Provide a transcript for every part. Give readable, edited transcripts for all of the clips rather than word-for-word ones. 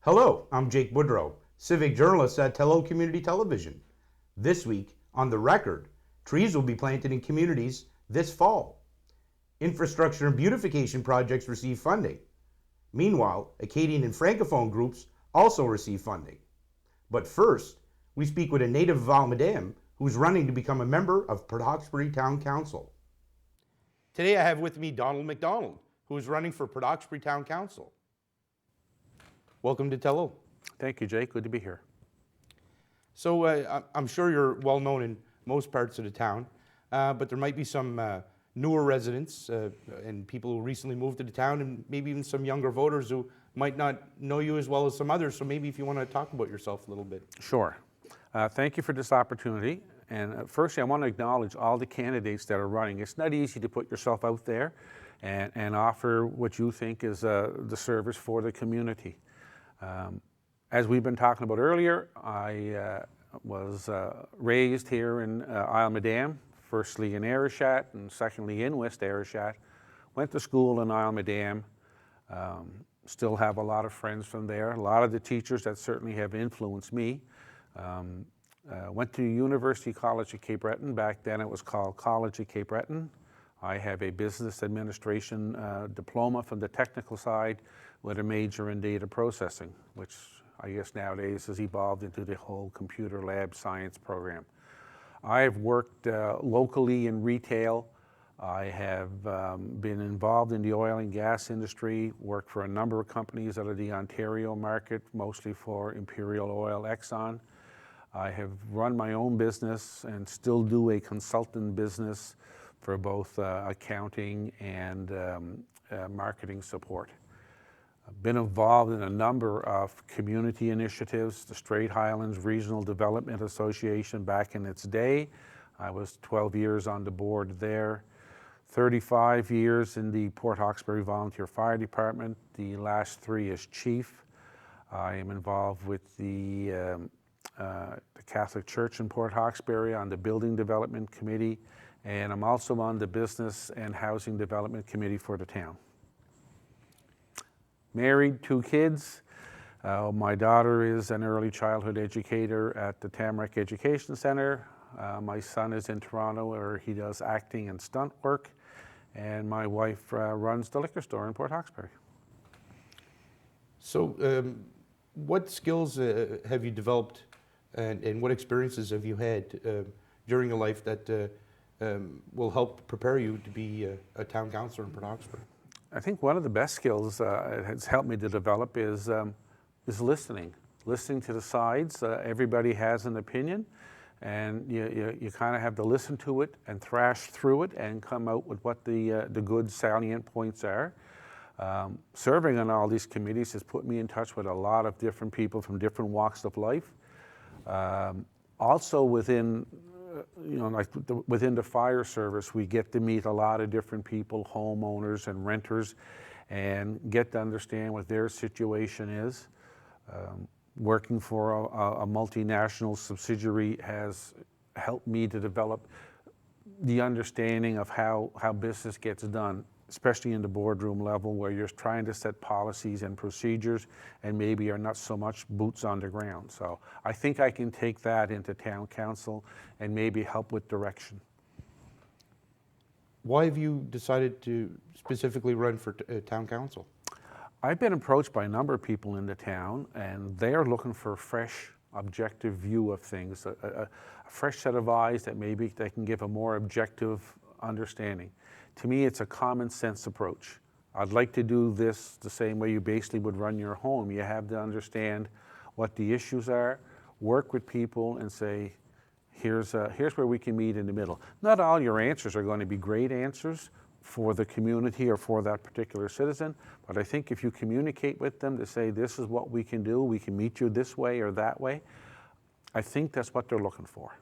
Hello, I'm Jake Boudrot, Civic Journalist at Tello Community Television. This week, on The Record, trees will be planted in communities this fall. Infrastructure and beautification projects receive funding. Meanwhile, Acadian and Francophone groups also receive funding. But first, we speak with a native of Almadam who's running to become a member of Port Hawkesbury Town Council. Today I have with me Donald MacDonald, who is running for Port Hawkesbury Town Council. Welcome to Tello. Thank you, Jake. Good to be here. So I'm sure you're well known in most parts of the town, but there might be some newer residents and people who recently moved to the town, and maybe even some younger voters who might not know you as well as some others. So maybe if you want to talk about yourself a little bit. Sure. Thank you for this opportunity. And firstly, I want to acknowledge all the candidates that are running. It's not easy to put yourself out there and offer what you think is the service for the community. As we've been talking about earlier, I was raised here in Almadam, firstly in Ayrshire and secondly in West Ayrshire. Went to school in Almadam, still have a lot of friends from there. A lot of the teachers that certainly have influenced me. Went to University College of Cape Breton. Back then it was called College of Cape Breton. I have a business administration diploma from the technical side with a major in data processing, which I guess nowadays has evolved into the whole computer lab science program. I have worked locally in retail. I have been involved in the oil and gas industry, worked for a number of companies out of the Ontario market, mostly for Imperial Oil, Exxon. I have run my own business and still do a consultant business for both accounting and marketing support. I've been involved in a number of community initiatives, the Strait Highlands Regional Development Association back in its day. I was 12 years on the board there, 35 years in the Port Hawkesbury Volunteer Fire Department, the last 3 as chief. I am involved with the Catholic Church in Port Hawkesbury on the Building Development Committee, and I'm also on the Business and Housing Development Committee for the town. Married, 2 kids. My daughter is an early childhood educator at the Tamarack Education Centre. My son is in Toronto where he does acting and stunt work. And my wife runs the liquor store in Port Hawkesbury. So what skills have you developed and what experiences have you had during your life that will help prepare you to be a town councillor in Port Hawkesbury? I think one of the best skills it has helped me to develop is listening to the sides. Everybody has an opinion, and you kind of have to listen to it and thrash through it and come out with what the good salient points are. Serving on all these committees has put me in touch with a lot of different people from different walks of life. Also within within the fire service, we get to meet a lot of different people, homeowners and renters, and get to understand what their situation is. Working for a multinational subsidiary has helped me to develop the understanding of how business gets done, especially in the boardroom level where you're trying to set policies and procedures and maybe are not so much boots on the ground. So I think I can take that into town council and maybe help with direction. Why have you decided to specifically run for town council? I've been approached by a number of people in the town, and they are looking for a fresh, objective view of things, a fresh set of eyes that maybe they can give a more objective understanding. To me, it's a common sense approach. I'd like to do this the same way you basically would run your home. You have to understand what the issues are, work with people and say, here's where we can meet in the middle. Not all your answers are going to be great answers for the community or for that particular citizen, but I think if you communicate with them to say, this is what we can do, we can meet you this way or that way, I think that's what they're looking for.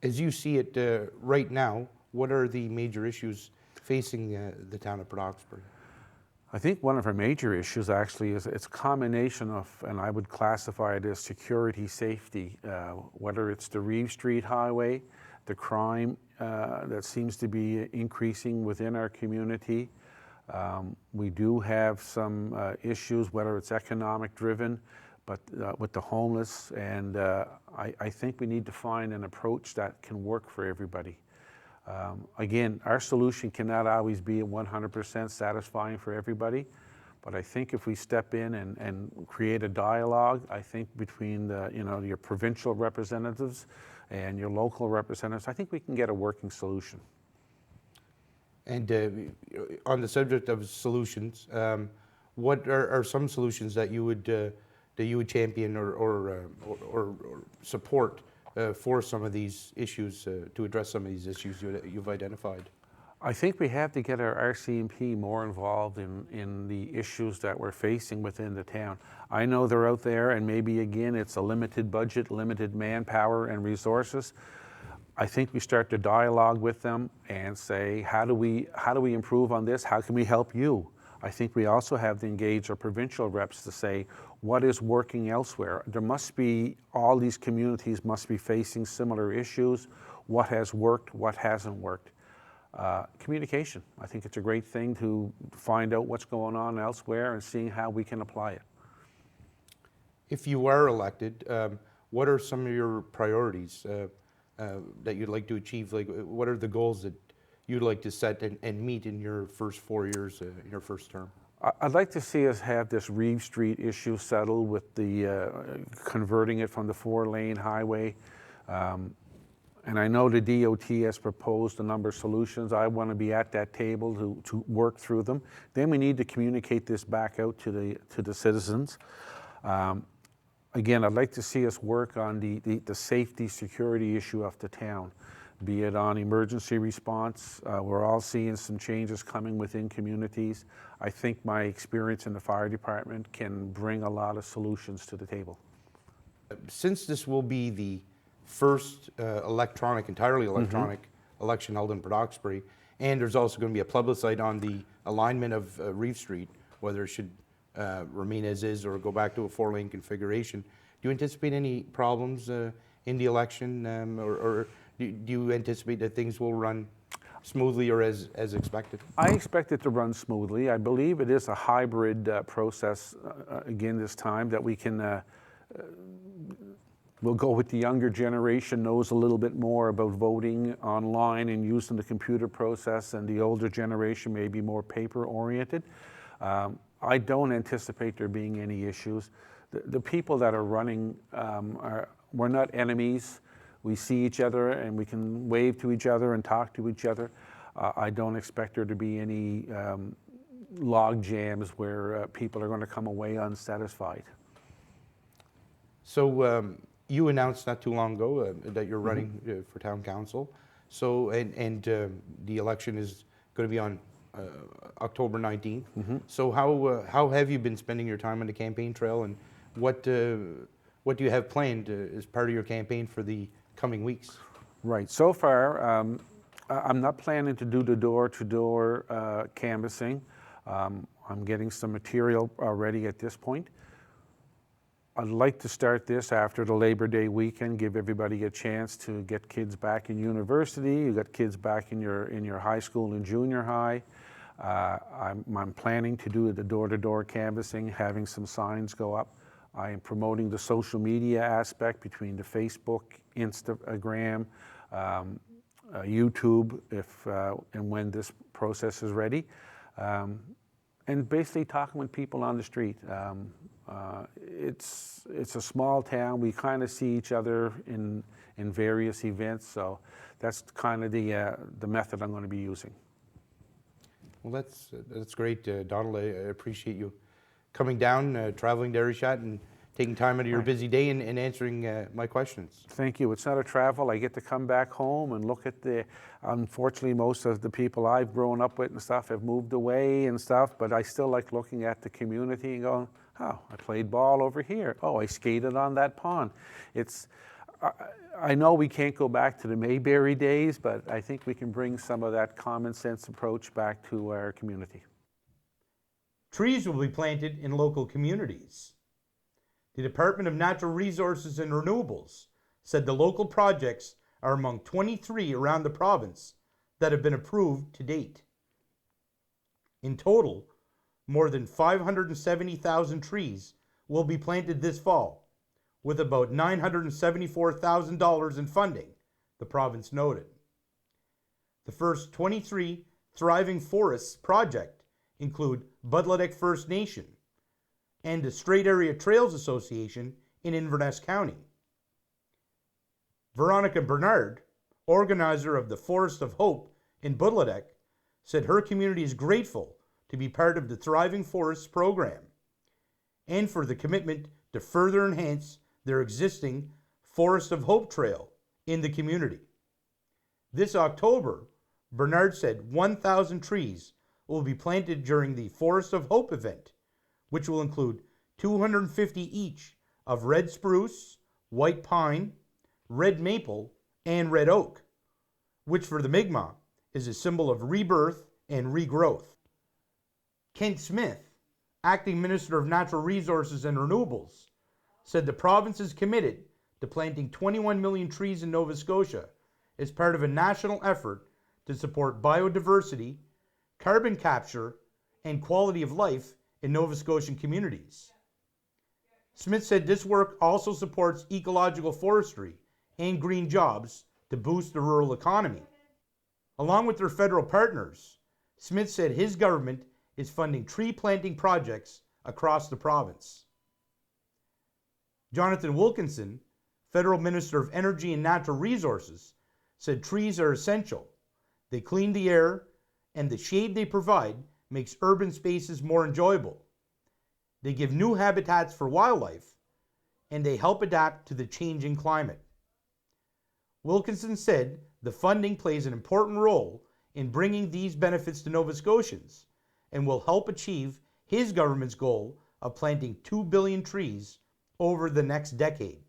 As you see it right now, what are the major issues facing the town of Port Hawkesbury? I think one of our major issues actually is it's a combination of, and I would classify it as security, safety, whether it's the Reeve Street Highway the crime that seems to be increasing within our community. We do have some issues, whether it's economic driven, but with the homeless, and I think we need to find an approach that can work for everybody. Again, our solution cannot always be 100% satisfying for everybody, but I think if we step in and create a dialogue, I think between your provincial representatives and your local representatives, I think we can get a working solution. And on the subject of solutions, what are some solutions that you would champion or support for some of these issues, to address some of these issues you've identified? I think we have to get our RCMP more involved in the issues that we're facing within the town. I know they're out there, and maybe again it's a limited budget, limited manpower and resources. I think we start to dialogue with them and say, how do we improve on this? How can we help you? I think we also have to engage our provincial reps to say, what is working elsewhere? There must be, all these communities must be facing similar issues. What has worked, what hasn't worked? Communication. I think it's a great thing to find out what's going on elsewhere and seeing how we can apply it. If you are elected, what are some of your priorities that you'd like to achieve? Like, what are the goals that you'd like to set and meet in your first 4 years, in your first term? I'd like to see us have this Reeve Street issue settled with the converting it from the 4-lane highway. And I know the DOT has proposed a number of solutions. I want to be at that table to work through them. Then we need to communicate this back out to the citizens. Again, I'd like to see us work on the safety, security issue of the town, be it on emergency response. We're all seeing some changes coming within communities. I think my experience in the fire department can bring a lot of solutions to the table. Since this will be the first entirely electronic election held in Port Hawkesbury, and there's also going to be a plebiscite on the alignment of Reeve Street, whether it should remain as is or go back to a 4-lane configuration. Do you anticipate any problems in the election, or do you anticipate that things will run smoothly or as expected? I expect it to run smoothly. I believe it is a hybrid process again this time, that we can we'll go with the younger generation, knows a little bit more about voting online and using the computer process, and the older generation may be more paper oriented. I don't anticipate there being any issues. The people that are running, we're not enemies. We see each other and we can wave to each other and talk to each other. I don't expect there to be any log jams where people are going to come away unsatisfied. So you announced not too long ago that you're running for town council. So and the election is going to be on October 19th. So how have you been spending your time on the campaign trail, and what do you have planned as part of your campaign for the coming weeks? Right. So far, I'm not planning to do the door-to-door canvassing. I'm getting some material already at this point. I'd like to start this after the Labor Day weekend, give everybody a chance to get kids back in university. You got kids back in your high school and junior high. I'm planning to do the door-to-door canvassing, having some signs go up. I am promoting the social media aspect between the Facebook, Instagram, YouTube, if and when this process is ready, and basically talking with people on the street. It's a small town. We kind of see each other in various events, so that's kind of the method I'm going to be using. Well, that's great, Donald. I appreciate you coming down, traveling to Arishat, and taking time out of your busy day and answering my questions. Thank you. It's not a travel. I get to come back home and look at unfortunately, most of the people I've grown up with and stuff have moved away and stuff, but I still like looking at the community and going, oh, I played ball over here. Oh, I skated on that pond. I know we can't go back to the Mayberry days, but I think we can bring some of that common sense approach back to our community. Trees will be planted in local communities. The Department of Natural Resources and Renewables said the local projects are among 23 around the province that have been approved to date. In total, more than 570,000 trees will be planted this fall, with about $974,000 in funding, the province noted. The first 23 Thriving Forests project include Potlotek First Nation and the Strait Area Trails Association in Inverness County. Veronica Bernard, organizer of the Forest of Hope in Potlotek, said her community is grateful to be part of the Thriving Forests program and for the commitment to further enhance their existing Forest of Hope trail in the community. This October, Bernard said 1,000 trees will be planted during the Forest of Hope event, which will include 250 each of red spruce, white pine, red maple, and red oak, which for the Mi'kmaq is a symbol of rebirth and regrowth. Kent Smith, Acting Minister of Natural Resources and Renewables, said the province is committed to planting 21 million trees in Nova Scotia as part of a national effort to support biodiversity, carbon capture, and quality of life in Nova Scotian communities. Smith said this work also supports ecological forestry and green jobs to boost the rural economy. Along with their federal partners, Smith said his government is funding tree planting projects across the province. Jonathan Wilkinson, Federal Minister of Energy and Natural Resources, said trees are essential. They clean the air, and the shade they provide makes urban spaces more enjoyable. They give new habitats for wildlife, and they help adapt to the changing climate. Wilkinson said the funding plays an important role in bringing these benefits to Nova Scotians and will help achieve his government's goal of planting 2 billion trees over the next decade.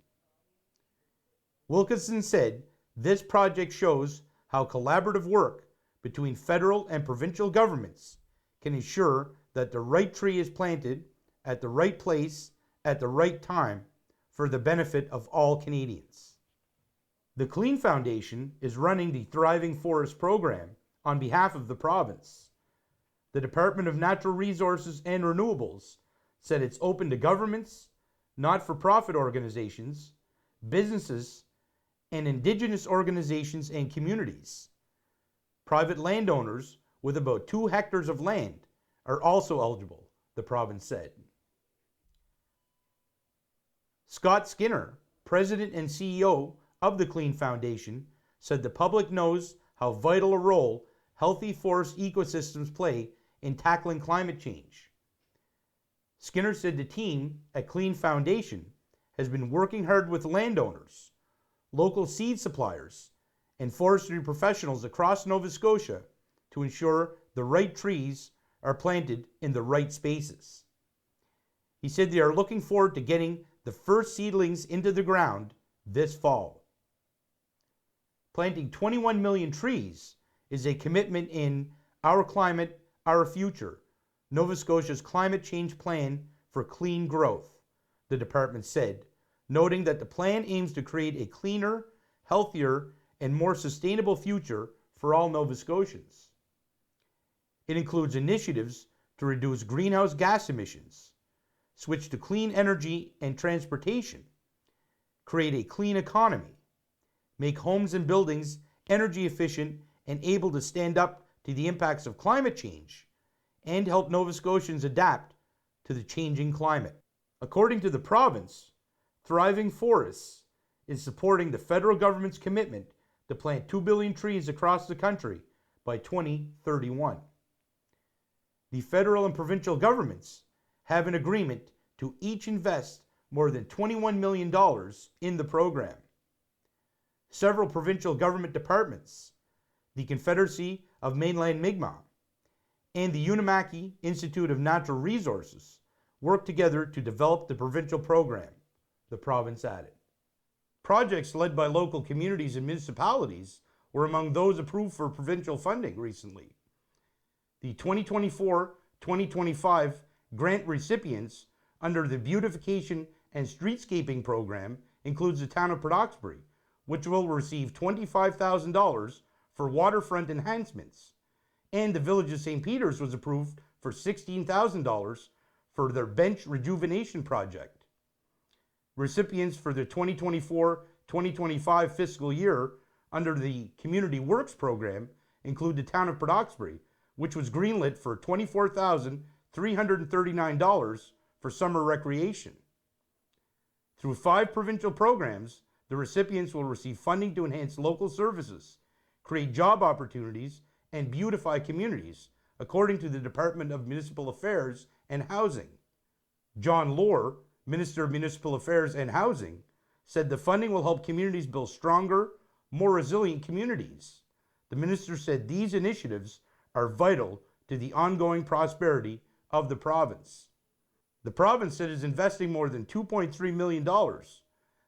Wilkinson said this project shows how collaborative work between federal and provincial governments can ensure that the right tree is planted at the right place at the right time for the benefit of all Canadians. The Clean Foundation is running the Thriving Forest program on behalf of the province. The Department of Natural Resources and Renewables said it's open to governments, not-for-profit organizations, businesses, and Indigenous organizations and communities. Private landowners with about 2 hectares of land are also eligible, the province said. Scott Skinner, President and CEO of the Clean Foundation, said the public knows how vital a role healthy forest ecosystems play in tackling climate change. Skinner said the team at Clean Foundation has been working hard with landowners, local seed suppliers, and forestry professionals across Nova Scotia to ensure the right trees are planted in the right spaces. He said they are looking forward to getting the first seedlings into the ground this fall. Planting 21 million trees is a commitment in Our Climate, Our Future, Nova Scotia's climate change plan for clean growth, the department said, noting that the plan aims to create a cleaner, healthier, and more sustainable future for all Nova Scotians. It includes initiatives to reduce greenhouse gas emissions, switch to clean energy and transportation, create a clean economy, make homes and buildings energy efficient and able to stand up to the impacts of climate change, and help Nova Scotians adapt to the changing climate. According to the province, Thriving Forests is supporting the federal government's commitment to plant 2 billion trees across the country by 2031. The federal and provincial governments have an agreement to each invest more than $21 million in the program. Several provincial government departments, the Confederacy of Mainland Mi'kmaq, and the Unamaki Institute of Natural Resources work together to develop the provincial program, the province added. Projects led by local communities and municipalities were among those approved for provincial funding recently. The 2024-2025 grant recipients under the Beautification and Streetscaping Program includes the Town of Port Hawkesbury, which will receive $25,000 for waterfront enhancements. And the Village of St. Peters was approved for $16,000 for their bench rejuvenation project. Recipients for the 2024-2025 fiscal year under the Community Works program include the Town of Port Hawkesbury, which was greenlit for $24,339 for summer recreation. Through 5 provincial programs, the recipients will receive funding to enhance local services, create job opportunities, and beautify communities, according to the Department of Municipal Affairs and Housing. John Lohr, Minister of Municipal Affairs and Housing, said the funding will help communities build stronger, more resilient communities. The minister said these initiatives are vital to the ongoing prosperity of the province. The province said it is investing more than $2.3 million.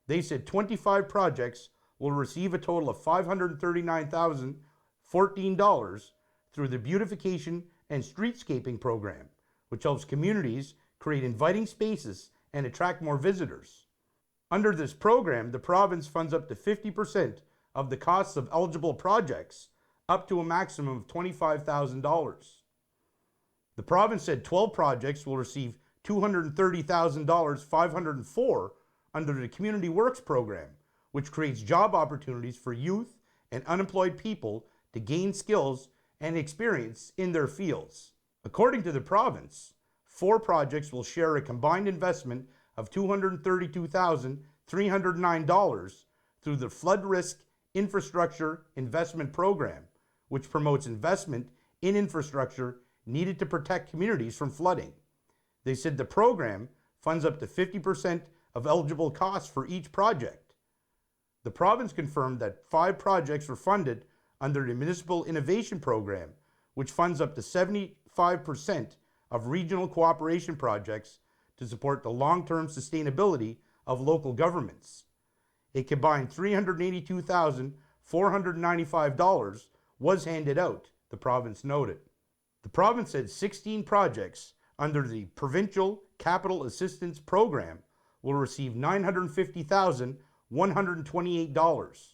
They said 25 projects will receive a total of $539,014 through the Beautification and Streetscaping Program, which helps communities create inviting spaces and attract more visitors. Under this program, the province funds up to 50% of the costs of eligible projects, up to a maximum of $25,000. The province said 12 projects will receive $230,504 under the Community Works program, which creates job opportunities for youth and unemployed people to gain skills and experience in their fields. According to the province, 4 projects will share a combined investment of $232,309 through the Flood Risk Infrastructure Investment Program, which promotes investment in infrastructure needed to protect communities from flooding. They said the program funds up to 50% of eligible costs for each project. The province confirmed that 5 projects were funded under the Municipal Innovation Program, which funds up to 75% of regional cooperation projects to support the long-term sustainability of local governments. A combined $382,495 was handed out, the province noted. The province said 16 projects under the Provincial Capital Assistance Program will receive $950,128.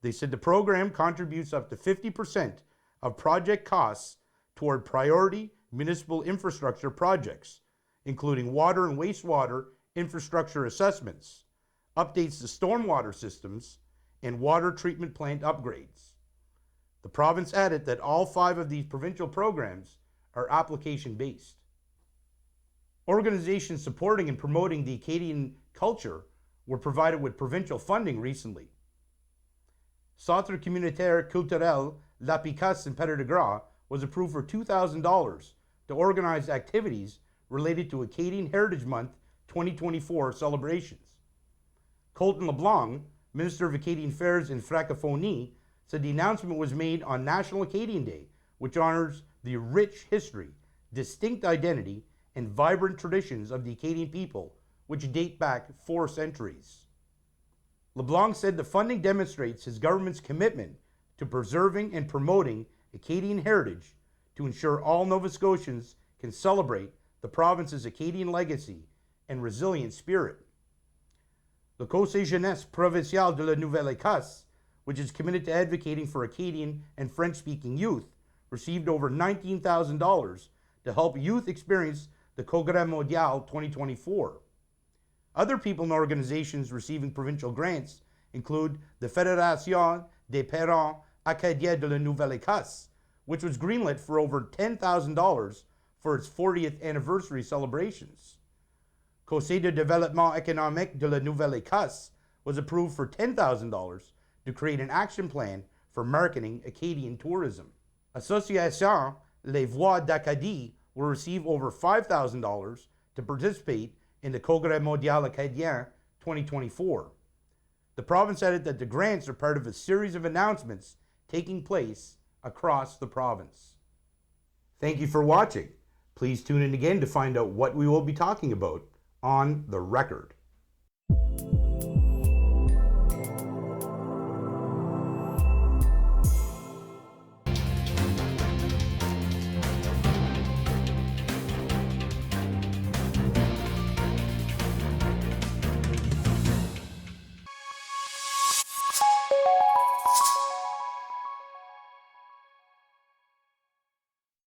They said the program contributes up to 50% of project costs toward priority municipal infrastructure projects, including water and wastewater infrastructure assessments, updates to stormwater systems, and water treatment plant upgrades. The province added that all 5 of these provincial programs are application-based. Organizations supporting and promoting the Acadian culture were provided with provincial funding recently. Centre communautaire culturel La Picasse in Petit de Grat was approved for $2,000 to organize activities related to Acadian Heritage Month 2024 celebrations. Colton LeBlanc, Minister of Acadian Affairs and Francophonie, said the announcement was made on National Acadian Day, which honors the rich history, distinct identity, and vibrant traditions of the Acadian people, which date back 4 centuries. LeBlanc said the funding demonstrates his government's commitment to preserving and promoting Acadian heritage to ensure all Nova Scotians can celebrate the province's Acadian legacy and resilient spirit. Le Conseil Jeunesse Provincial de la Nouvelle-Écosse, which is committed to advocating for Acadian and French-speaking youth, received over $19,000 to help youth experience the Congrès Mondial 2024. Other people and organizations receiving provincial grants include the Fédération des Parents Acadiens de la Nouvelle-Écosse, which was greenlit for over $10,000 for its 40th anniversary celebrations. Conseil de Développement Économique de la Nouvelle-Écosse was approved for $10,000 to create an action plan for marketing Acadian tourism. Association Les Voix d'Acadie will receive over $5,000 to participate in the Congrès Mondial Acadien 2024. The province added that the grants are part of a series of announcements taking place across the province. Thank you for watching. Please tune in again to find out what we will be talking about on The Record.